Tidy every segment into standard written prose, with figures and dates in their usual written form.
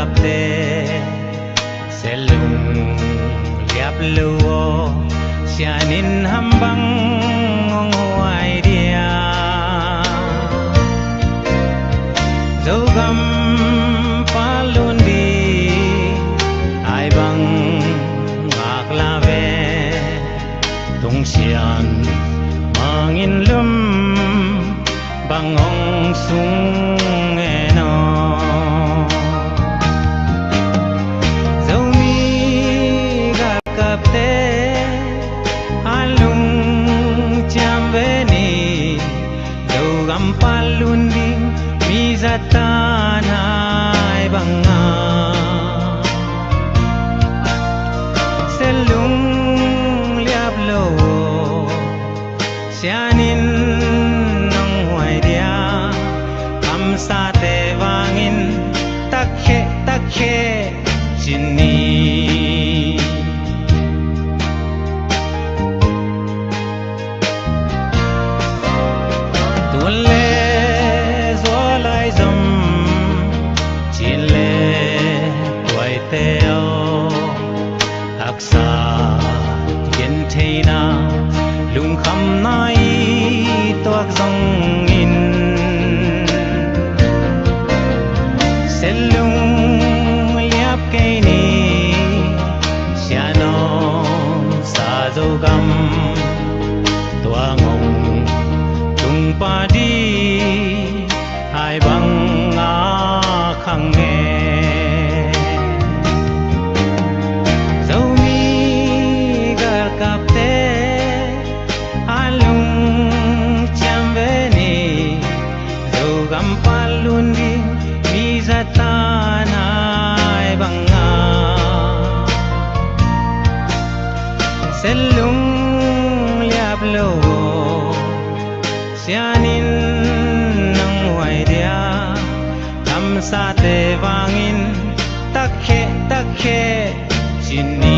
kapte selung liap luo sianin hambang ngong huai dia dogam palundi ai bang ngaklave tung sian mangin lum bangong sung eno zomi gal kapte alung chambeni dogam palunding mizatan hai banga selung liap lo sianin sate wangin takhe chini tulle zolai zam chile toy teo aksa yen theina lung kham nai toak zong in selung liap kaini siano sa dogam tuangong tung padi hai bang a khang nge zomi gal kapte alung chambeni dogam palundi mizatan hai banga selung liap lo sianin nang huai dia kam sate wangin takhe chini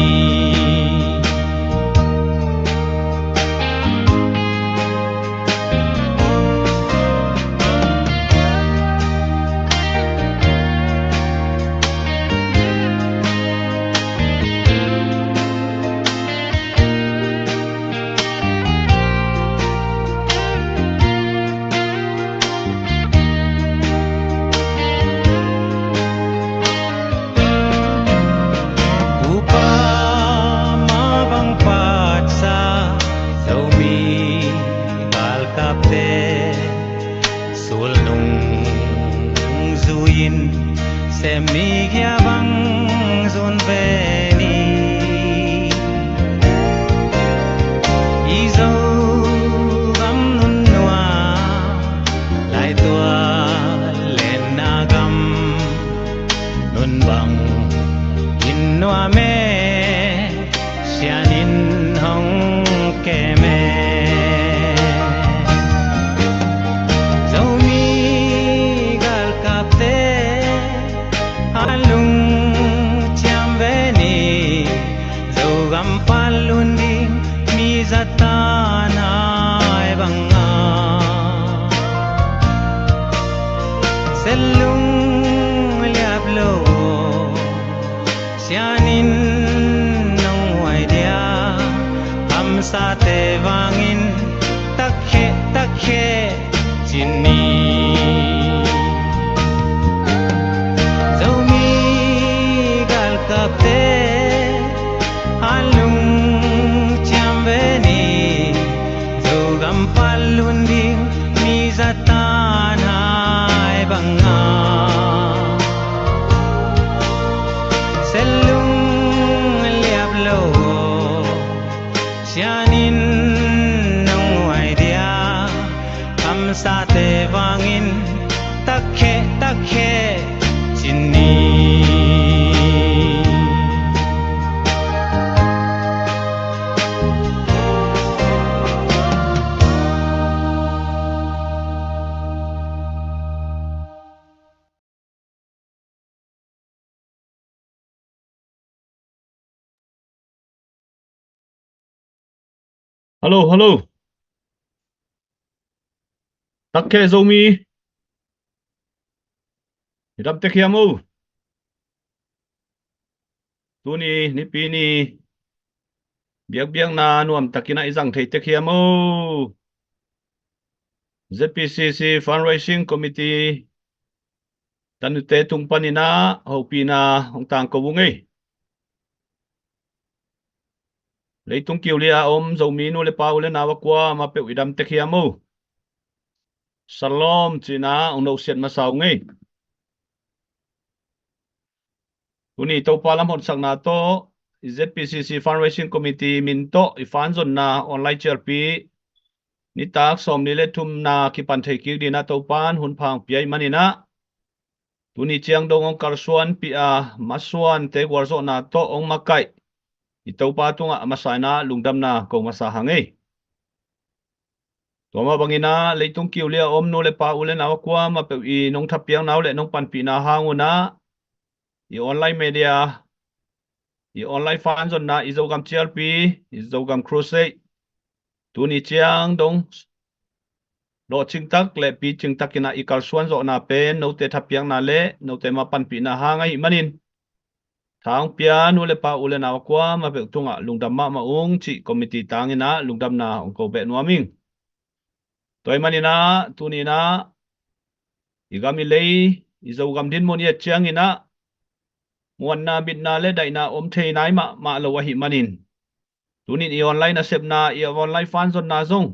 semi kia bang zon veni izo gam nun noa lai tua len nagam nun bang in noa me sianin hong ke me alung chambeni dogam palunding mizatan hai banga selung liap lo sianin nong huai dia ham sate wangin takhe chini kapte alung chambeni dogam palunding mizatan hai banga selung liap lo sianin nong huai dia kam sate wangin takhe chini Halo, halo. Takke zomi. Hidap te kiamu. tuni ni pini biak biak na nuam takina izang thei te khiam o ZPCC Fundraising Committee tanu te tung panina hopi na hong tang ko bungai leitung kiu lia om zomi nu le pau le na wa kwa ma pe idam te khiam o salom china ong no siat ma sau ngai tuni to palam hon sak na to ZPCC Fundraising Committee min to ifan zon na online chelpi ni tak som ni le thum na ki pan thei ki dina to pan hun phang piai manina tuni chiang dong ong karsuan pi a masuan te warzo na to ong makai ito pa tunga masana lungdam na ko masahangai toma bangina leitung kiulia om no le pa ulen awakwa ma pe i nong thapiang naw le nong pan pi na hanguna i online media i online fan zon na izo gam chlp izo gam crusade tuni chiang dong lo ching tak le pi ching takina i karsuan zo na pen no te thapiang na le no te ma pan pi na hangai manin thang pia nu le pa ulen awakwa ma pe tunga lungdam ma ung chi committee tangina lungdam na ong ko be nuaming toy manina tunina igami lei izo gam din monia chiang ina muan na bit na le dai na om thei nai ma lo wa hi manin tunin i online accept na i online fan zon na zong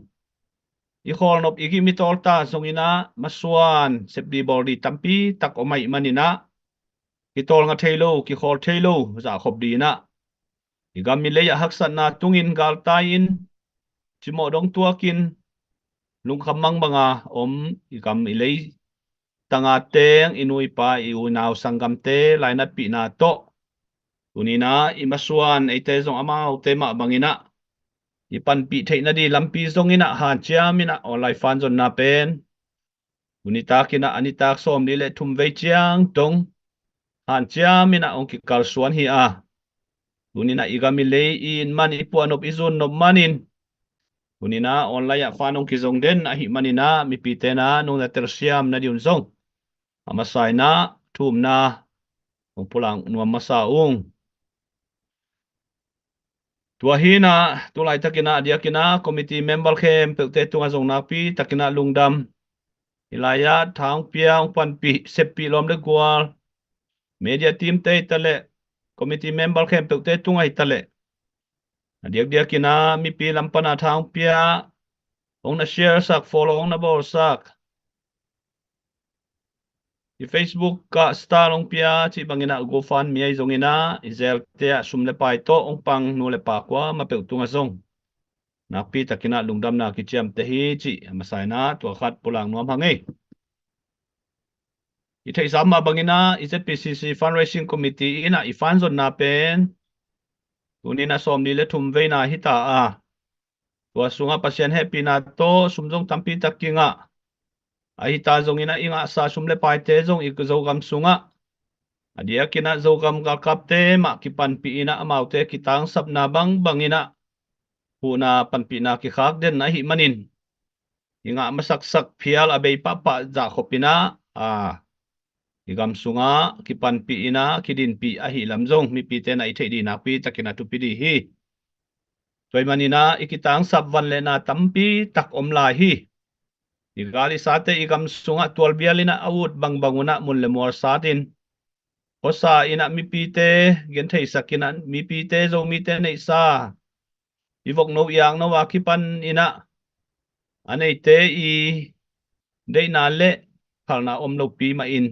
i khol nop igi mi tol ta zong ina masuan sep di body tampi tak o mai manina ki tol nga thailo ki khol thailo za khop di na igami lei a haksat na tungin gal ta in chimo dong tuakin lung khamang banga om igam ilei tanga teng inui pa iunaw sanggam te lainat pi na to tunina imasuan ite zong amau te ma bangina ipan pi theina di lampi zong ina han chiamina online fan zon na pen tunita kina anita som ni le thum vei chiang tong han chiamina ong ki kal suan hi a tunina igami le in man ipuan op izun nop manin tunina online fan ong ki zong den a hi manina mi pi te na nong na tersiam na diun zong amasai na thum na ong pulang nuam masaung tua hina tulai takina dia kina committee member khem pelte tunga zong na pi takina lungdam ilaya thang piang pan pi sepi lom le gwal media team te tale committee member khem pelte tunga itale dia dia kina mi pi lampana thang pia ong na share sak follow ong na bor sak i Facebook ka star ong pia chi bangina gofan mi ai zongina izel te sumle pai to ong pang nu le pa kwa ma pe tunga zong nakpi takina lungdam na kichiam te hi chi masai na to khat pulang nuam hangai i thei sama bangina ZPCC Fundraising Committee ina i fan zon na pen tunina som ni le thum veina hita a tua sunga pasien happy na to sumjong tampi takinga ai ta zong ina inga sa sumle pai te zong ik zo gam sunga adia kina zo gam gal kap te ma ki pan pi ina amau te kitang sap na bangina huna pan pi na ki khak den na hi manin inga masak sak phial abei pa za khopina a igam sunga ki pan pi ina kidin pi a hi lam zong mi pi te na i thei di na pi takina tu pi di hi toy manina ikitang sap van le na tampi tak om lai hi igali sate igam sunga tual bialina awut banguna mun le mor satin osa ina mi pite gen thei sakina mi pite zo mi te nei sa ivok no yang no akipan ina anei te i dei na le phalna om lo pi ma in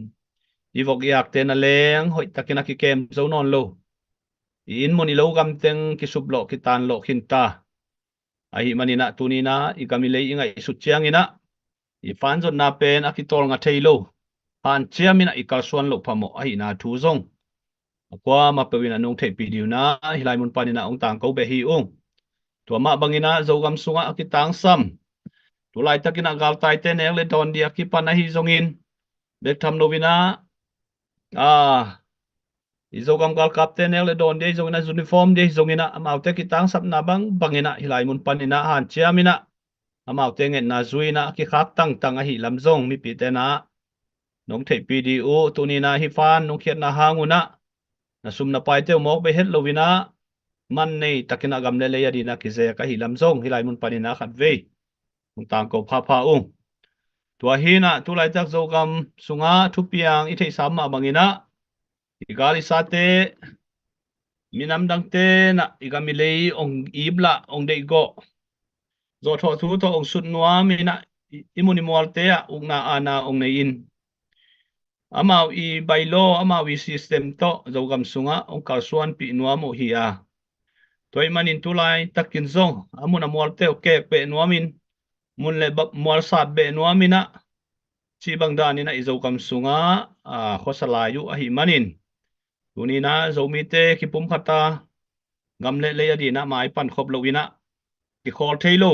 ivok yak te na leng hoi takina ki kem zo non lo in moni lo gam teng ki sublo ki tan lo khinta ahi manina tunina igami le inga isu chiang ina i fan zon na pen akitol nga thailo han chiamina ikal suan lo phamo ahi na thu zong kwa ma pewina nong thei pidiu na hilai mun panina ong tang ko be hi ong to ma bangina zogam sunga akitang sam tulai takina gal tai te ne le don dia ki pana hi zongin bek tham novina a izogam gal kap te ne le don dia zongina uniform dia zongina amau te kitang sap na bangina hilai mun panina han chiamina amau te ngen na zuina ki khak tang a hi lam zong mi pi te na nong thei pi di u tunina hi fan nong khiat na hanguna na sum na pai te mok be het lovina man nei takina gam le ya dina ki ze ka hi lam zong hilai mun panina khat ve mun tang ko pha ung tua hi na tu lai tak zo gam sunga thu piang i thei sam ma bangina igali sate minam dang te na igami lei ong ibla ong dei go zo tho thu to ong sut nuam ina imuni mual te a ung na ana ong nei in amau i bailo amau i system to zo gam sunga ong kal suan pi nuam o hi a toy manin tulai takin zong amuna mual te ke pe nuamin mun le mual sat be nuamina chi bang dan ina izo kam sunga a khosalayu a hi manin tunina zo mi te ki pum khata gam le adina mai pan khop lowina ki khol thailo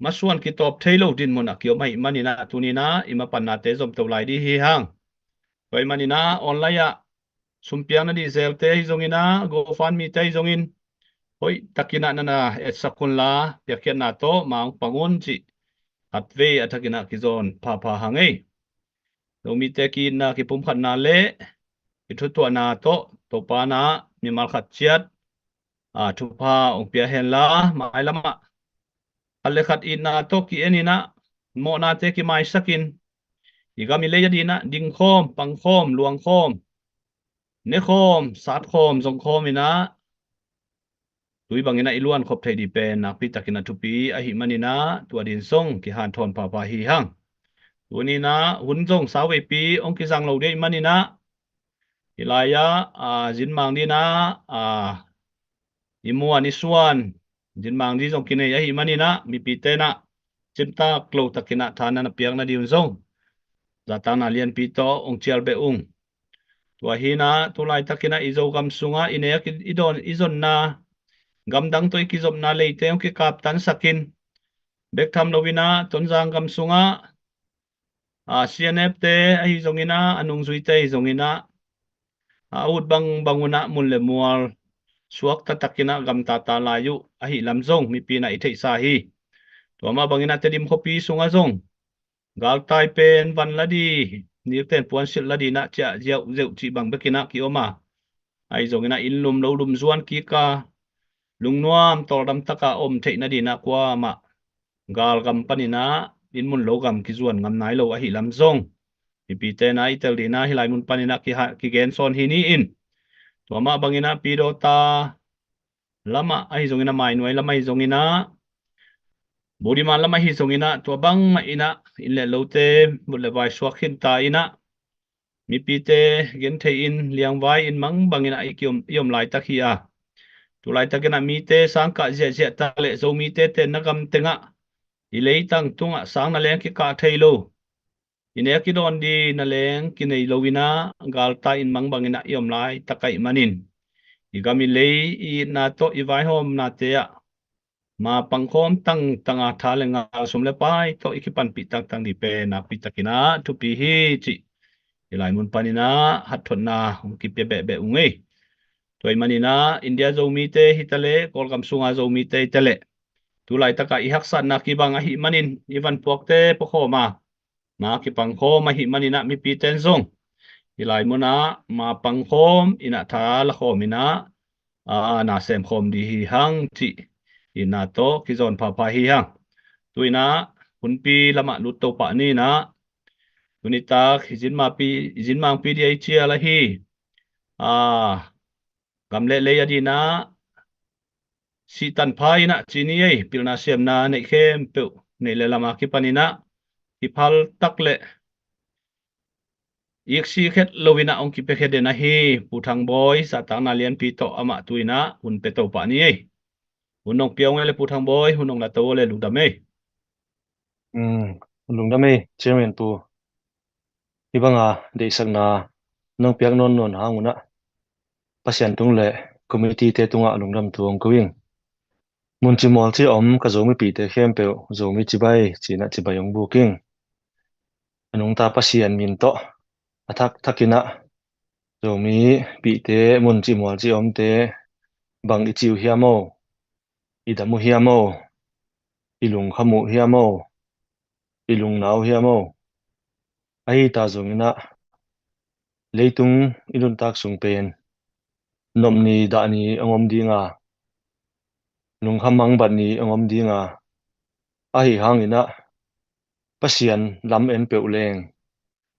masuan ki top thailo din mona kyo mai manina tunina ima panna te zom to lai di hi hang toy manina online ya sumpiang na di zel te hi zongina go fan mi te zongin hoi takina nana et sakun la yakian na to maung pangun chi atve atakina ki zon pha hangai zo mi te ki na ki pum khat na le ki thu to na to pa na mi mal khat chiat thu pa ong pia hen la mai lama alle khat in na to ki enina mo na te ki mai sakin igami le yadina ding khom pang khom luang khom ne khom sat khom zong khom ina tui bangina iluan khop thei di pen na pi takina thupi a hi manina tua din song ki han thon pa hi hang tunina hun zong sawe pi ong ki jang lo dei manina ilaya jin mang dina imuan isuan jin mang di zong kine ya hi manina mi pi te na chimta klo takina thana na piang na diun zong zata na lian pi to ong chial be ung tua hi na tulai takina izo gam sunga ine ki idon izon na gam dang toi ki zom na leite ong ki kap tan sakin bek tham lovina tonjang gam sunga CNF te a hi zongina anung zui te hi zongina ut banguna mun le mual suak ta takina gam ta layu a hi lam zong mi pi na i thei sa hi to ma bangina te dim khopi sunga zong gal tai pen van ladi ni ten puan sil ladi na cha jeu jeu chi bang bekina ki oma ai zongina in lum lo lum zuan ki ka lungnuam tol dam taka om thei na di na kwa ma gal gam panina in mun lo gam ki zuan ngam nai lo a hi lam zong mi pi te na i tel di na hi lai mun panina ki gen son hi ni in to ma bangina pi do ta lama ai zongina mai noi lama hi zongina bodi ma lama hi zongina to bang ma ina in le lote mul le vai suak hin ta ina mi pi te gen thei in liang vai in mang bangina i kiom lai tak hi a tu lai takena mi te sang ka je ta le zo mi te na gam tenga i lei tang tunga sang na leng ki ka thailo ine ki don di na leng ki nei lowina gal ta in mang bangina iom lai takai manin igami lei i na to i vai hom na te a ma pangkhom tanga tha le nga som le pai to ikipan pi tang di pe na pi takina thu pi hi chi ilai mun panina hat thon na ki pe be ungei toy manina India zo mi te hitale kolgam sunga zo mi te tele tulai taka i haksan na ki bang a hi manin ivan puak te pokhoma ma ki pangkhom a hi manina mi pi ten zong ilai muna ma pangkhom ina tha la khomina na sem khom di hi hang chi ina to ki zon pha hi hang tuina hunpi lama lut to pa ni na tunita izin mang pi di ai chia la hi gam le adina si tan phai na chini ei pilna siam na nei khem pe nei le lama ki panina ki phal tak le ik si khet lovina ong ki pe khet na hi puthang boy sa tang na lian pi to ama tuina hun pe to pa ni ei hunong piong le puthang boy hunong la to le lu dam ei lungdame chairman tu ibanga deisakna nong piak non hanguna pasian tung le community te tunga lungdam tuang kawing munchi mol chi om ka zomi pi te khem pe zomi chibai china chibayong booking anung ta pasian min to athak thakina zomi pi te munchi mol chi om te bang i chiu hiamo idamu hiamo ilung khamu hiamo ilung nau hiamo ai ta zongina leitung inun tak sung pen nom ni da ni angom dinga lung hamang bat ni angom dinga a hi hangina pasian lam en peuleng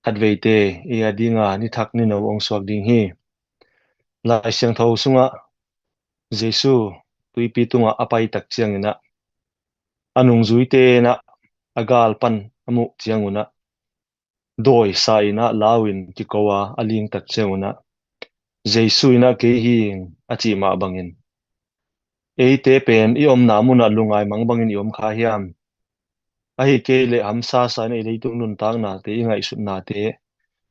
khat veite ia dinga ni thak ni no ong swak ding hi lai siang tho sunga jesu tuipi tunga apai tak chiang ina anung zuite na agal pan amu chianguna doi sa ina lawin ki kowa aling tak chianguna jesu ina ke hi achi ma bangin eite pen i om namuna lungai mang bangin i om kha hiam a hi ke le hamsa sa nei leitung nun tang na te ingai sut na te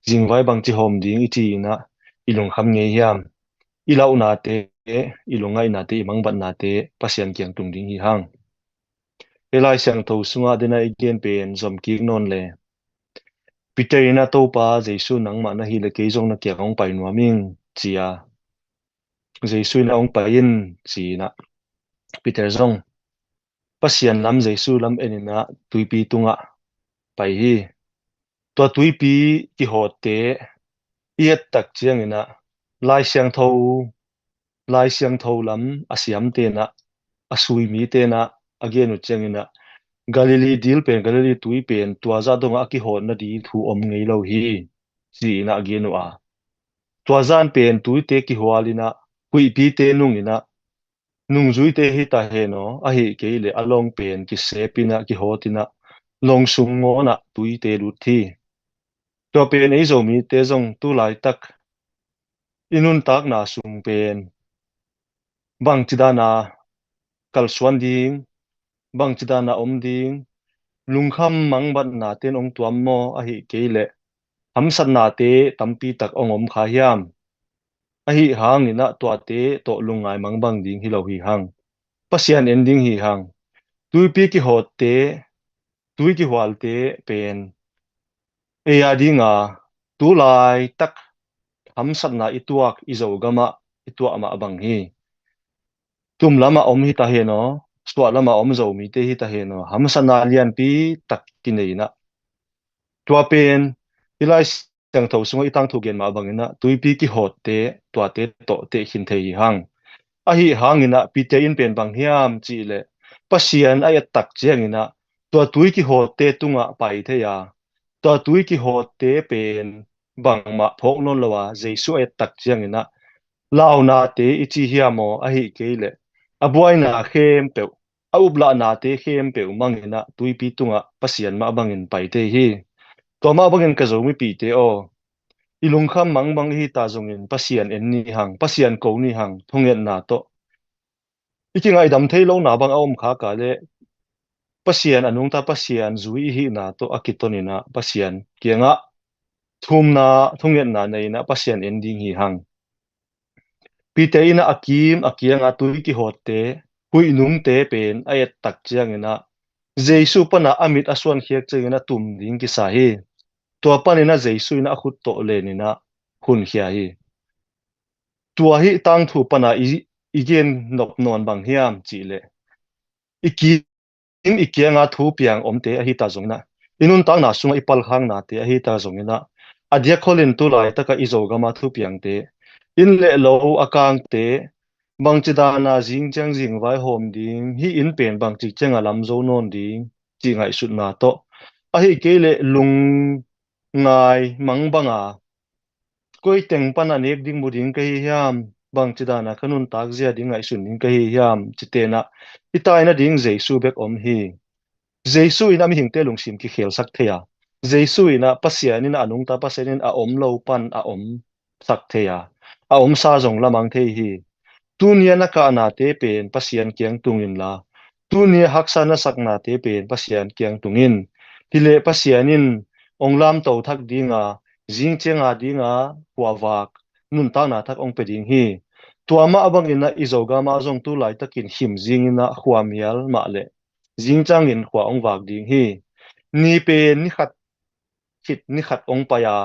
jingwai bang chi hom ding i chi na ilung kham nge hiam ilau na te ilungai na te imang bat na te pasian kyang tung ding hi hang elai siang tho sunga dena igen pen zom ki non le Peter ina to pa jesu nang ma na hi le ke jong na kya ong pai nuaming chia jesu na ong pain chi na Peter zong pasian lam jesu lam enina tuipi tunga pai hi to tuipi ki hote iet tak chiang ina lai siang tho lai siang tho lam asiam te na asui mi te na again chiang ina Galilee dil pen Galilee tui pen tua za dong a ki hon na di thu om ngei lo hi si na again a tua zan pen tui te ki hwalina hui pi te nung ina nung zui te hi ta he no a hi ke le along pen ki se pina ki hotina long sung ngo na tui te lu thi to pen ei zo mi te zong tu lai tak inun tak na sung pen bang chidana kal swan ding bang chidana om ding lungkham mang bat na ten ong tuam mo a hi ke le ham san na te tampi tak ong om kha hiam a hi hang ina to te to lungai mang bang ding hi lo hi hang pasian ending hi hang tui pi ki hot te tui ki hwal te pen e ya dinga tu lai tak ham san na ituak izo gama itua ma bang hi tum lama om hi ta he no swa lama om zo mi te hi ta he no ham san na lian pi tak ki nei na tua pen ilai siang tho sunga itang thu gen ma bangina tuipi ki hot te tua te to te hin thei hang a hi hangina pi te in pen bang hiam chi le pasian a ya tak chiang ina tua tui ki hot te tunga pai the ya tua tui ki hot te pen bang ma phok non lawa jesu a tak chiang ina lao na te ichi hiamo a hi ke le abuai na khem pe a ubla na te khem pe mangina tuipi tunga pasian ma bangin pai te hi to ma bangin ka zo mi pi te o ilung kham mang bang hi ta zongin pasian en ni hang pasian ko ni hang thungen na to ikingai dam thei lo na bang aom kha ka le pasian anung ta pasian zui hi na to akitonina pasian kianga thum na thungen na nei na pasian ending hi hang pi te ina akim akianga tui ki hotte hui nung te pen ayat tak chiang ina jesu pana amit aswan khiak chengena tum ding ki sa hi tua panina jesu ina khut to lenina hun khia hi tua hi tang thu pana igen nop non bang hiam chi le iki in ikianga thu piang omte a hi ta zongna inun tang na sunga ipal khang na te a hi ta zongina adia kholin tu lai taka izo gama thu piang te in le lo akang te bang chida na jing chang jing vai hom ding hi in pen bang chi chenga lam zo non ding chi ngai sut na to a hi ke le lung ngai mang banga koi teng pana nek ding mu ding ka hi hiam bang chida na kanun tak zia ding ngai sun ding ka hi hiam chitena itai na ding jesu bek om hi jesu ina mi hingte lungsim ki khel sak theya jesu ina pasian ina anung ta pasenin a om lo pan a om sak theya a om sa jong lamang the hi tunia na ka na te pen pasian kyang tungin la tunia haksa na sak na te pen pasian kyang tungin hile pasianin onglam to thak dinga jing chenga dinga huawak nun ta na thak ong pe ding hi tuama abang ina izoga ma jong tu lai takin him jing ina huamial ma le jing chang in hua ong wak ding hi ni pen ni khat khit ni khat ong pa ya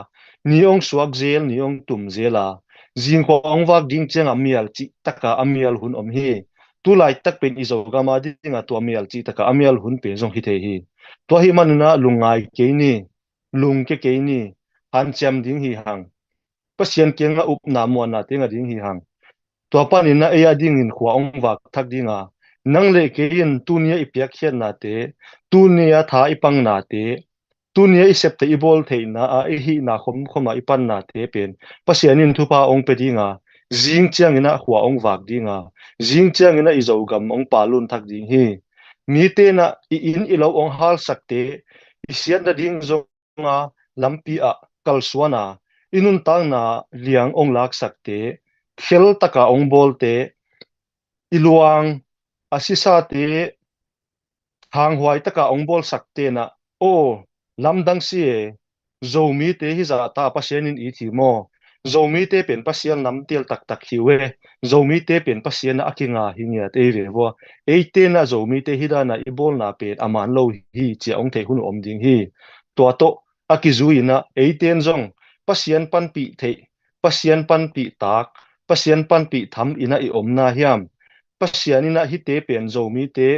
ni ong suak zel ni ong tum zela jing hua ong wak ding chang amial chi taka amial hun om hi tu lai tak pen izoga ma dinga tu amial chi taka amial hun pe jong hi the hi to hi manuna lungai ke ni lung ke ni han cham ding hi hang pasien kenga up na mo na tenga ding hi hang to panin na eya ding in khwa ong wak thak dinga nang le ke in tunia ipiak hian na te tunia tha ipang na te tunia isep te ibol theina a e hi na khoma ipan na te pen pasianin thupa ong pe dinga jing chiang ina khwa ong wak dinga jing chiang ina izogam ong palun thak ding hi mi te na I in ilo ong hal sakte isian da ding zonga lampi a kalsuana inun tang na liang ong lak sakte khel taka ong bol te iluang asisa te hang huai taka ong bol sakte na o lamdang si e zomi te hi za ta pasienin I thi mo zomi te pen pasian nam tel tak tak hiwe zomi te pen pasian akinga hingia te ve bo eite na zomi te hi da na ibol na pen aman lo hi che ong the hun om ding hi to akizuina eiten zong pasian pan pi the pasian pan pi tak pasian pan pi tham ina I om na hiam pasian ina hi te pen zomi te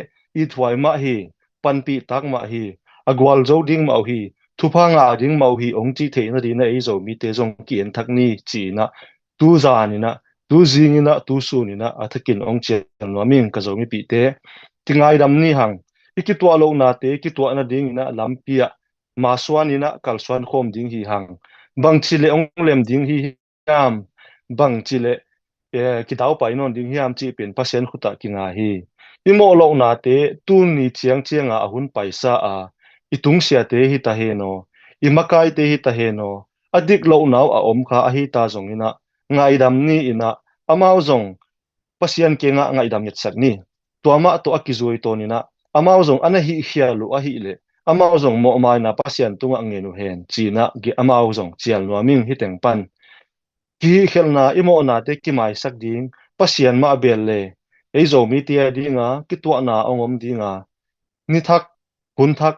I thwai ma hi pan pi tak ma hi agwal zo ding ma hi thupa nga ding mau hi ong chi the na di na e zo mi te zong ki en thak ni chi na tu za ni na tu zing na tu su ni na athakin ong che no min ka zo mi pi te tingai dam ni hang ikitwa lo na te kitwa na ding na lampia ma swan ina kal swan khom ding hi hang bang chile ong lem ding hi yam bang chile kitau pai non ding hiam chi pen pasien khuta kinga hi imo lo na te tu ni chiang chianga ahun paisa a itung sia te hi ta he no imakai te hi ta he no adik lo naw a om kha a hi ta zong ina ngai dam ni ina amao zong pasian ke nga ngai dam yet sak ni to ama to akizoi to ni na amao zong ana hi hia lu a hi le amao zong mo mai na pasian tunga ngenu hen china gi amao zong chial no ming hi teng pan ki khelna imo na te ki mai sak ding pasian ma bel le ei zo mi tia dinga ki to na ongom dinga ni thak hun thak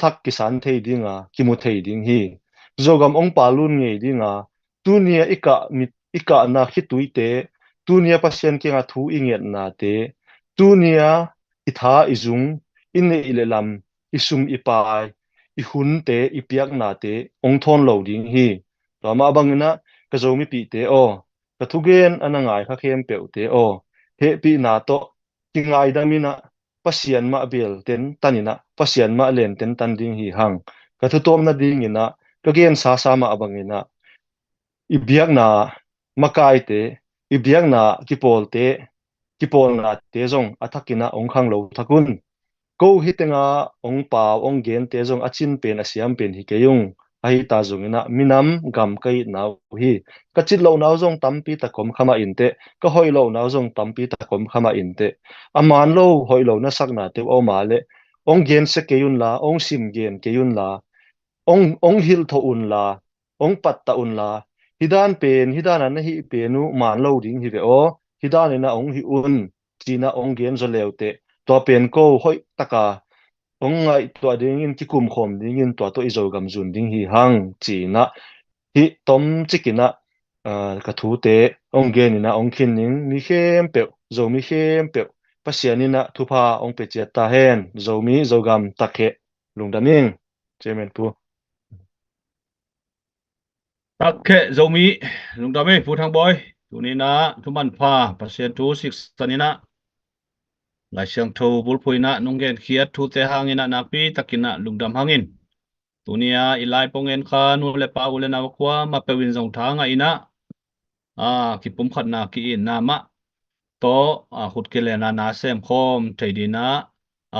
thak kisan thei dinga kimu thei ding hi zogam ong palun ngei dinga tunia ika na khituite tunia pasien ke nga thu inget na te tunia itha izung inne ilelam isum ipai ihun te ipiak na te ong thon lo ding hi to ma bangina ka zomi pi te o ka thugen anangai kha khem pe te o he pi na to kingai damina pasian ma bel ten tanina pasian ma len ten tan ding hi hang ka thu tom na ding ina ka gen sa ma abangina ibiak na makai te ibiak na kipol na te zong athakina ong khang lo thakun ko hitenga ong pa ong gen te zong achin pen asiam pen hi keyung ai ta zong ina minam gam kai naw hi kachit lo naw zong tampi ta kom khama inte ka hoi lo naw zong tampi ta kom khama inte aman lo hoi lo na sak na te o ma le ong gen se keyun la ong sim gen keyun la ong hil tho un la ong pat ta un la hidan an hi penu man lo ding hi ve o hidan ina ong hi un china ong gen zo leute to pen ko hoi taka ong ngai to ding in ki kum khom ding in to izo gam zun ding hi hang china hi tom chikina ka thu te ong gen ina ong khin ning ni khem pe zo mi khem pe pasianina thupa ong pe che ta hen zo mi zo gam takhe lungdaming chemen pu takhe zomi lungdame pu thang boy tunina thuman pha pasien tu 6 tanina lai siang tho bul phuina nungen khiat thu te hangina napi takina lungdam hangin tunia ilai pongen kha nu le pa ule na kwa ma pewin zong thanga ina ki pum khat na ki in na ma to khut ke le na sem khom theidina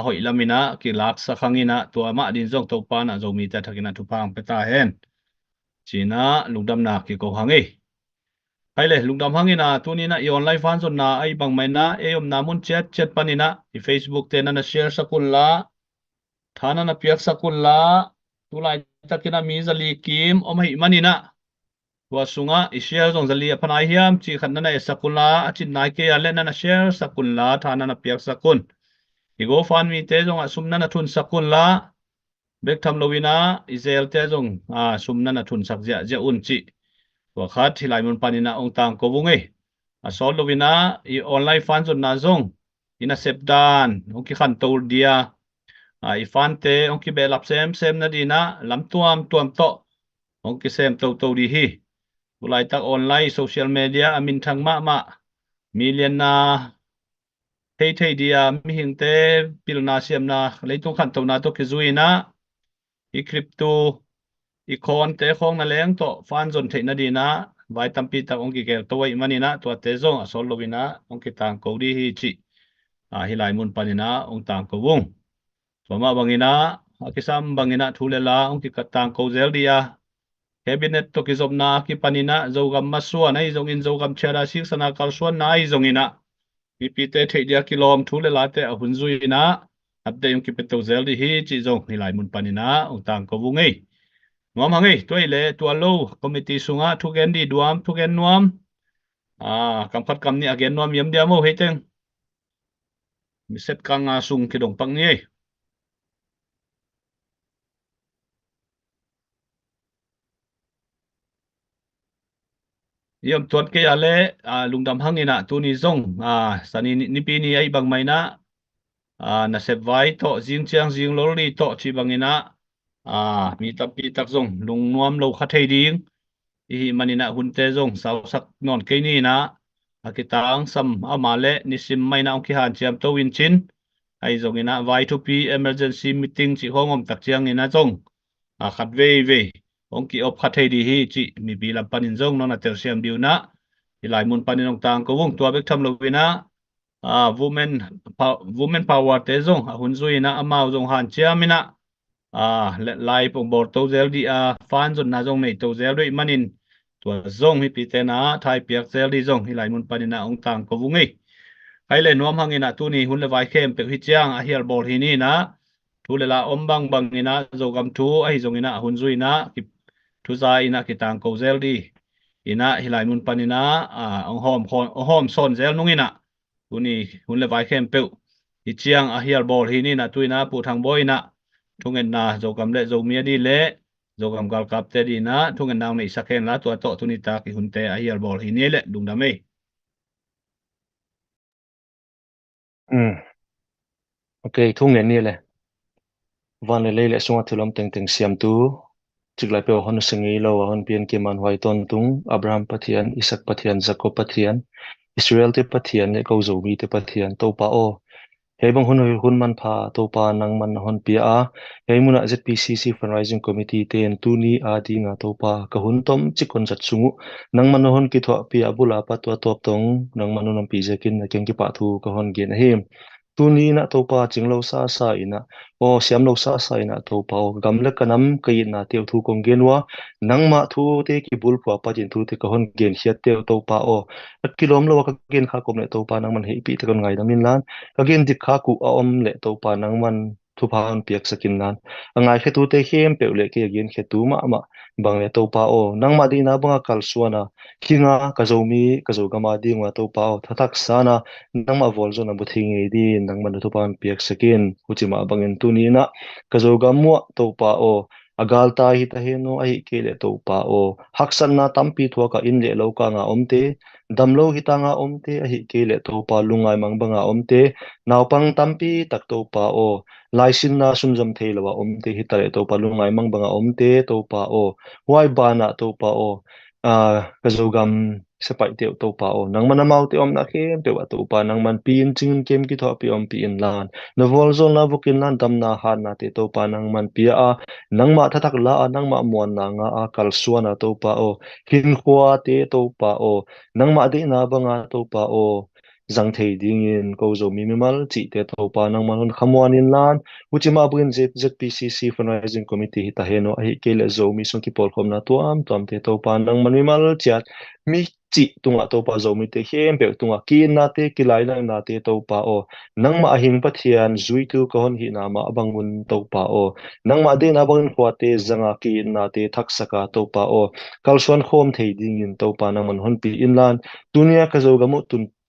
hoi lamina ki lak sa khangina to ma din zong to pa na zomi ta thakina thu phang peta hen china lungdam na ki ko hangi hai le lungdam hangina tunina I online fan zon na ai bang mai na e om namun chat panina I Facebook te na share sakun la thana na piak sakun la tulai takina mi zali kim om hi manina wa sunga I share zong zali aphanai hiam chi khan na sakun la achin nai ke ale na share sakun la thana na piak sakun I go fan mi te zong asumna na thun sakun la bek tham lowina Israel te zong sumna na thun sak ja un chi wa khat hilai mun panina ong tang ko bungai asol lovina I online fan zon na zong ina sepdan ong ki khan tor dia I fan te ong ki belap sem na dina lam tuam to ong ki sem to di hi bulai tak online social media amin thang ma million na thei dia mi hing te pil na siam na leitung khan to na to ki zui na i crypto i khon te khong na leng to fan zon thei na di na vai tampi tak ong ki kel to wai mani na to te zong a sol lovina ong ki tang ko di hi chi hi lai mun panina ong tang ko wung so ma bangina akisam bangina thulela ong ki katang ko zel dia cabinet to ki zopna ki panina zogam masua nai zong in zogam chera sik sana kal suan nai zongina pipite thei dia kilom thulela te a hunzui na abde yung ki peto zel di hi chi zong hi lai mun panina ong tang ko wung ei nuam hangi toile tualo committee sunga thugen di duam thugen nuam kam khat kam ni again nuam yam dia mo heteng mi set kang sung ki dong pang ni yam tuat ke ale lungdam hangina tu ni zong sani ni pi ni ai bang mai na na sep vai to jing chiang jing lo li to chi bangina mi tap pi tak zong lung nuam lo kha thei ding hi manina hunte zong sau sak non ke ni na akitang sam amale nisim mai na ong ki han chiam to win chin ai zong ina vai to pi emergency meeting chi hongom tak chiang ina zong khat ve ong ki op khat thei di hi chi mi bi lam panin zong non atel siam diu na ilai mun panin ong tang ko wong tua bek tham lo wina women power te zong hun zui na amao zong han chiamina lai pong bor to zel di fan zon na zong nei to zel doi manin tua zong hi pi te na thai piak zel di zong hilai mun panina ong tang ko wungi hai le nuam hangina tu ni hun le vai khem pe hi chiang a hial bor hi ni na thu le la om bang ina zogam thu ai zong ina hun zui na thu za ina ki tang ko zel di ina hilai mun panina ong hom son zel nungina tu ni hun le vai khem pe hi chiang a hial bor hi ni na tuina pu thang boina thungen na zogam le zomia di le zogam gal kap te di na thungen nang nei sakhen la tua to tu ni ta ki hun te a hial bor hi ni le dungdam ei Okay, thung ngen ni le van le sunga thulam teng siam tu chiklai pe hon singi lo hon pian ki man hwai ton tung Abraham Pathian Isaac Pathian Jacob Pathian Israel te Pathian ne ko zo mi te Pathian to pa o he bang hun man pha to pa nang man hon pia a he muna ZPCC fundraising committee ten tu ni a di nga to pa ka hun tom chikon jat sungu nang man hon ki thwa pia bula pa to top tong nang man nam pi jekin na keng ki pa thu ka hon gen hem tu ni na to pa chinglo sa ina o siam lo sa ina to pa o gam le kanam kai na teu thu kong gen wa nang ma thu te ki bul pwa pa jin thu te ka hon gen hiat teu to pa o kilom lo ka gen kha kom le to pa nang man he pi te kon ngai damin lan again dikha ku a om le to pa nang man thu pa on piak sakin nan angai khe tu te hem pe le ke again khe tu ma bang le to pa o nang ma di na banga kal suana kinga ka zo mi ka zo gama di nga to pa o thatak sana nang ma vol zo na bu thing e di nang man thu pa on piak sakin huchima bangin tu ni na ka zo gamwa to pa o agal ta hi ta he no ai ke le to pa o haksan na tampi thua ka in le lo ka nga omte damlo hitanga omte a hi ke le to pa lungai mangbanga omte naupang tampi tak to pa o laisin na sunjam theilawa omte hitare to pa lungai mangbanga omte to pa o wai bana to pa o kazogam sepai te to pa o nang mana mau te om na khem pe wa to pa nang man pin ching kem ki tho pi om pi in lan na vol zon na bukin lan dam na han na te to pa nang man pia a nang ma thatak la a nang ma muan na nga a kal suana to pa o hin khwa te to pa o nang ma de na banga to pa o zang thei ding in ko zo mi mal chi te to pa nang man khamwan in lan uchima buin ZPCC fundraising committee ta heno a hi kele zo mi song ki pol khom na tuam te to pa nang man mi mal chat mi chi tunga to pa zo mi te hem pe tunga ki na te ki lai na te to pa o nang ma hing pathian zui tu ko hon hi na ma abangun to pa o nang ma de na bang khwa te zanga ki na te thak saka to pa o kalsuan khom thei ding in to pa nang man hon pi in lan dunia ka zo gamu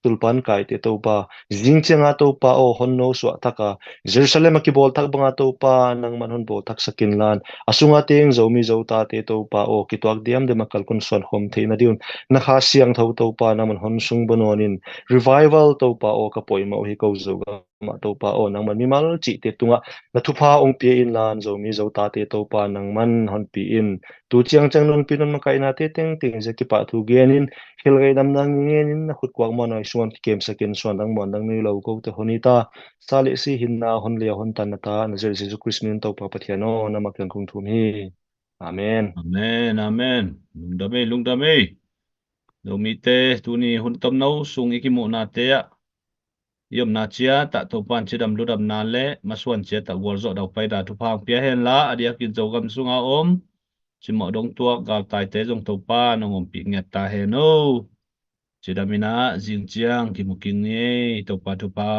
tulpan kai te to pa jingchenga to pa o honno so thaka Jerusalem ki bol thak banga to pa nang man hon bol thak sakin lan asunga teng zomi zota te to pa o kitwak diam de makal kun son khom theina diun na kha siang tho to pa na man hon sung banonin revival to pa o ka poima hi ko zo ga ma to pa o nang man mi mal chi te tunga na thu pha ong pi in lan zo mi zo ta te to pa nang man hon pi in tu chiang chang non pi non ma kai na te teng teng je ki pa thu gen in hil gai dam nang ngen in na khut kwak ma noi suan ki kem sakin suan dang mon dang ni lo ko te honita sale si hin na hon le hon tan na ta na jer jesu christ min to pa pathiano na ma kyang kung thum hi amen Amen, amen. Lung dame. Lo mi te tu ni hun tam nau sung iki mo na te ya. Yom na chia ta to pan chi dam lu dam na le ma suan chia ta wor zo dau pai da tu phang pia hen la adia ki zo gam sunga om. Chi mo dong tua gal tai te jong to pa nong om pi nget ta he no. Chi damina jing chiang ki muking ni to pa tu pa.